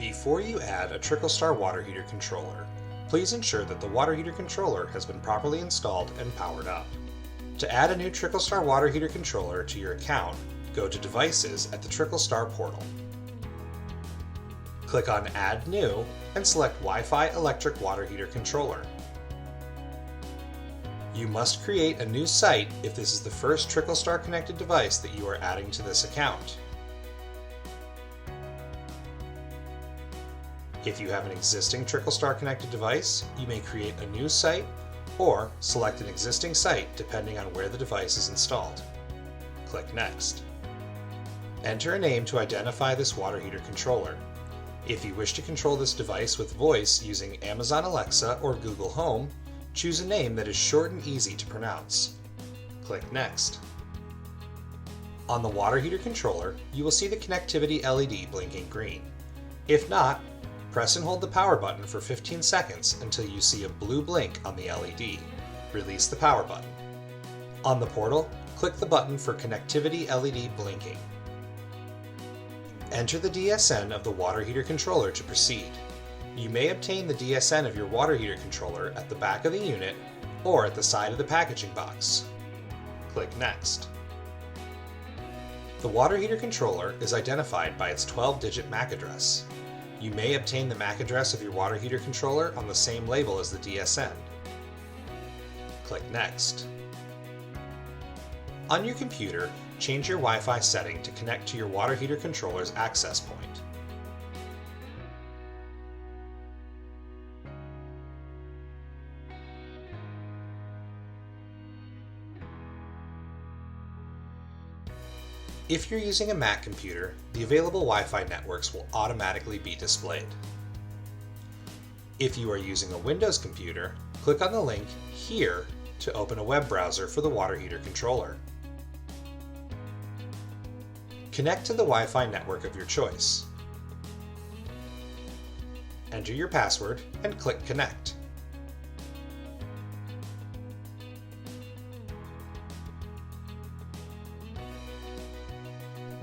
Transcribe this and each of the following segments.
Before you add a TrickleStar Water Heater Controller, please ensure that the water heater controller has been properly installed and powered up. To add a new TrickleStar Water Heater Controller to your account, go to Devices at the TrickleStar Portal. Click on Add New and select Wi-Fi Electric Water Heater Controller. You must create a new site if this is the first TrickleStar connected device that you are adding to this account. If you have an existing TrickleStar connected device, you may create a new site or select an existing site depending on where the device is installed. Click Next. Enter a name to identify this water heater controller. If you wish to control this device with voice using Amazon Alexa or Google Home, choose a name that is short and easy to pronounce. Click Next. On the water heater controller, you will see the connectivity LED blinking green. If not, press and hold the power button for 15 seconds until you see a blue blink on the LED. Release the power button. On the portal, click the button for connectivity LED blinking. Enter the DSN of the water heater controller to proceed. You may obtain the DSN of your water heater controller at the back of the unit or at the side of the packaging box. Click Next. The water heater controller is identified by its 12-digit MAC address. You may obtain the MAC address of your water heater controller on the same label as the DSN. Click Next. On your computer, change your Wi-Fi setting to connect to your water heater controller's access point. If you're using a Mac computer, the available Wi-Fi networks will automatically be displayed. If you are using a Windows computer, click on the link here to open a web browser for the water heater controller. Connect to the Wi-Fi network of your choice. Enter your password and click Connect.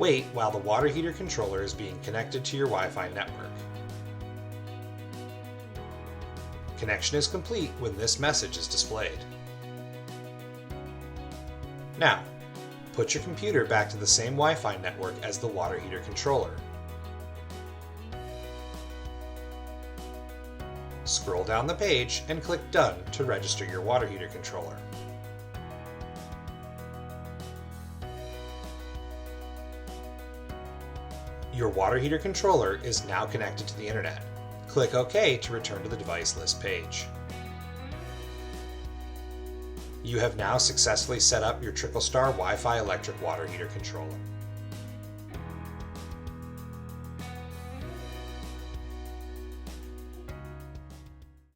Wait while the water heater controller is being connected to your Wi-Fi network. Connection is complete when this message is displayed. Now, put your computer back to the same Wi-Fi network as the water heater controller. Scroll down the page and click Done to register your water heater controller. Your water heater controller is now connected to the internet. Click OK to return to the device list page. You have now successfully set up your TrickleStar Wi-Fi electric water heater controller.